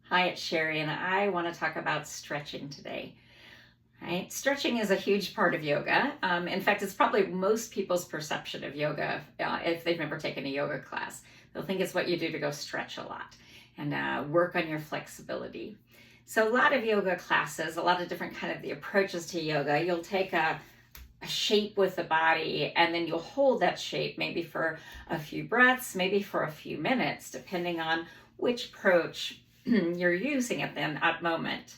Hi, it's Sherry, and I want to talk about stretching today. Right? Stretching is a huge part of yoga. In fact, it's probably most people's perception of yoga if they've never taken a yoga class. They'll think it's what you do to go stretch a lot and work on your flexibility. So a lot of yoga classes, a lot of different kind of the approaches to yoga, you'll take a shape with the body and then you'll hold that shape maybe for a few breaths, maybe for a few minutes, depending on which approach you're using at that moment.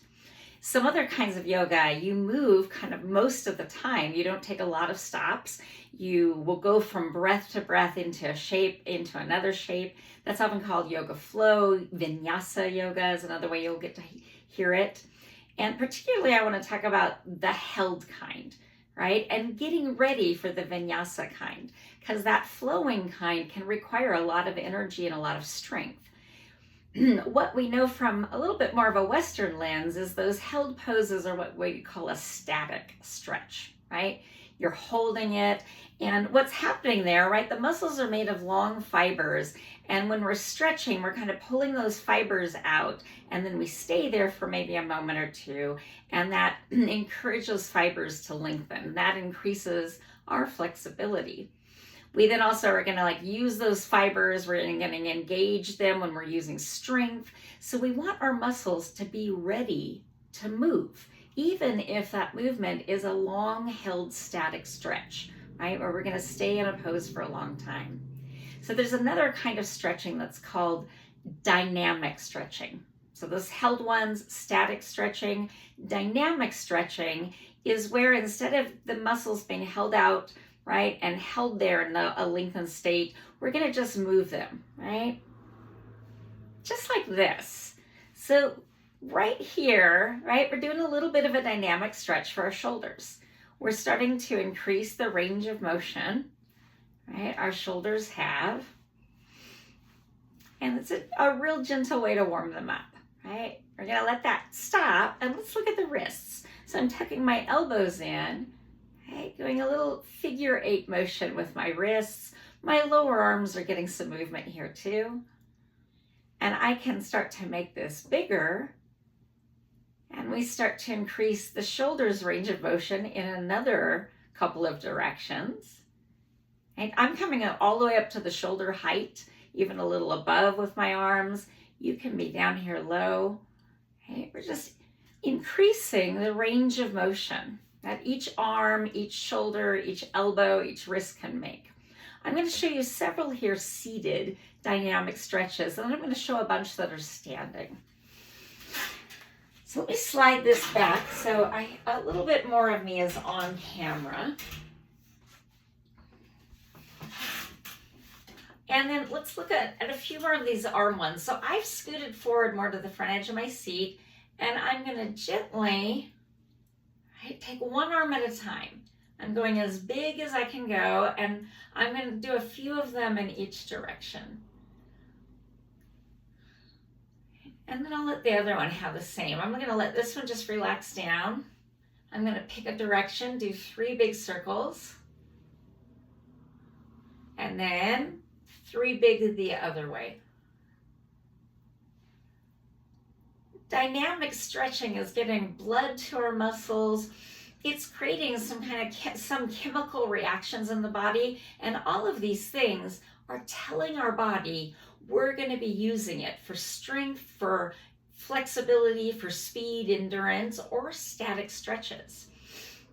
Some other kinds of yoga, you move kind of most of the time. You don't take a lot of stops. You will go from breath to breath into a shape, into another shape. That's often called yoga flow. Vinyasa yoga is another way you'll get to hear it. And particularly, I want to talk about the held kind, right? And getting ready for the vinyasa kind, because that flowing kind can require a lot of energy and a lot of strength. What we know from a little bit more of a Western lens is those held poses are what we call a static stretch, right? You're holding it, and what's happening there, right? The muscles are made of long fibers, and when we're stretching, we're kind of pulling those fibers out, and then we stay there for maybe a moment or two, and that encourages fibers to lengthen. That increases our flexibility. We then also are going to use those fibers. We're going to engage them when we're using strength. So we want our muscles to be ready to move, even if that movement is a long held static stretch, right? Where we're going to stay in a pose for a long time. So there's another kind of stretching that's called dynamic stretching. So those held ones, static stretching. Dynamic stretching is where instead of the muscles being held out, right, and held there in a lengthened state, we're going to just move them, right? Just like this. So right here, right, we're doing a little bit of a dynamic stretch for our shoulders. We're starting to increase the range of motion, right, our shoulders have. And it's a real gentle way to warm them up, right? We're going to let that stop, and let's look at the wrists. So I'm tucking my elbows in, right, doing a little figure 8 motion with my wrists. My lower arms are getting some movement here too. And I can start to make this bigger. And we start to increase the shoulders range of motion in another couple of directions. And I'm coming all the way up to the shoulder height, even a little above with my arms. You can be down here low. Okay? We're just increasing the range of motion that each arm, each shoulder, each elbow, each wrist can make. I'm going to show you several here seated dynamic stretches, and then I'm going to show a bunch that are standing. So let me slide this back so a little bit more of me is on camera. And then let's look at a few more of these arm ones. So I've scooted forward more to the front edge of my seat, and I'm going to gently take one arm at a time. I'm going as big as I can go, and I'm going to do a few of them in each direction. And then I'll let the other one have the same. I'm going to let this one just relax down. I'm going to pick a direction, do 3 big circles, and then 3 big the other way. Dynamic stretching is getting blood to our muscles. It's creating some chemical reactions in the body, and all of these things are telling our body we're going to be using it for strength, for flexibility, for speed, endurance, or static stretches.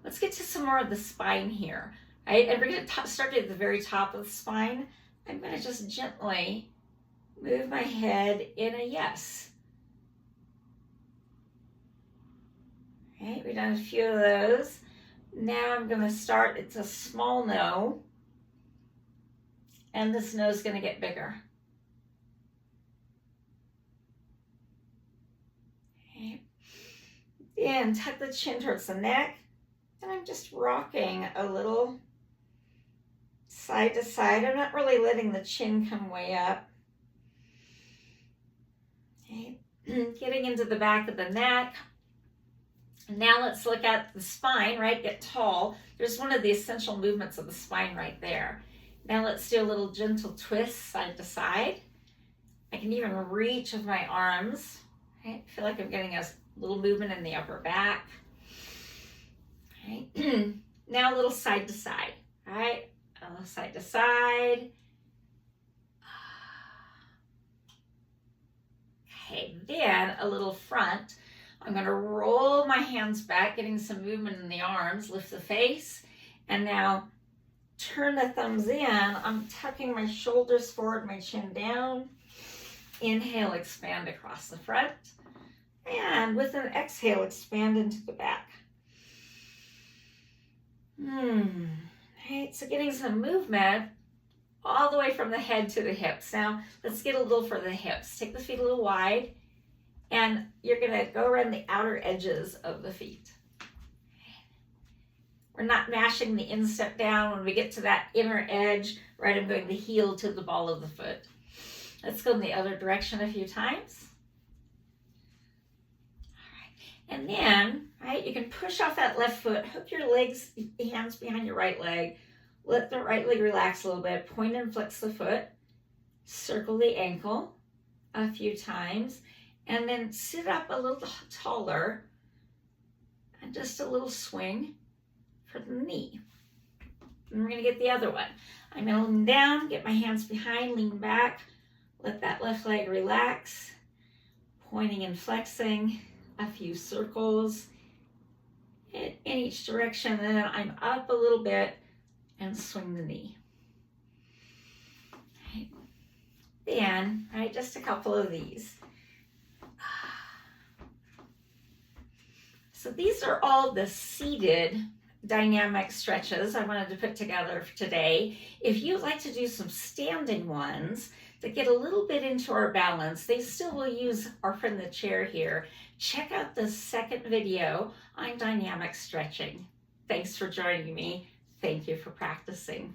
Let's get to some more of the spine here, right? And we're going to start at the very top of the spine. I'm going to just gently move my head in a yes. Okay, we've done a few of those. Now I'm going to start, it's a small no, and this no is going to get bigger. Okay. Then tuck the chin towards the neck, and I'm just rocking a little side to side. I'm not really letting the chin come way up. Okay. Getting into the back of the neck. Now let's look at the spine, right? Get tall. There's one of the essential movements of the spine right there. Now let's do a little gentle twist side to side. I can even reach with my arms, Right? I feel like I'm getting a little movement in the upper back. Right? Now a little side to side. All right? A little side to side. Okay, then a little front. I'm going to roll my hands back, getting some movement in the arms, lift the face, and now turn the thumbs in. I'm tucking my shoulders forward, my chin down. Inhale, expand across the front. And with an exhale, expand into the back. Right, so getting some movement all the way from the head to the hips. Now, let's get a little for the hips. Take the feet a little wide, and you're going to go around the outer edges of the feet. We're not mashing the instep down. When we get to that inner edge, right, I'm going the heel to the ball of the foot. Let's go in the other direction a few times. All right, and then, right, you can push off that left foot, hook your legs, hands behind your right leg. Let the right leg relax a little bit. Point and flex the foot. Circle the ankle a few times. And then sit up a little taller. And just a little swing for the knee. And we're going to get the other one. I'm going to lean down, get my hands behind, lean back. Let that left leg relax. Pointing and flexing. A few circles in each direction. And then I'm up a little bit and swing the knee. Right. Then, right, just a couple of these. So these are all the seated dynamic stretches I wanted to put together for today. If you'd like to do some standing ones that get a little bit into our balance, they still will use our friend the chair here. Check out the second video on dynamic stretching. Thanks for joining me. Thank you for practicing.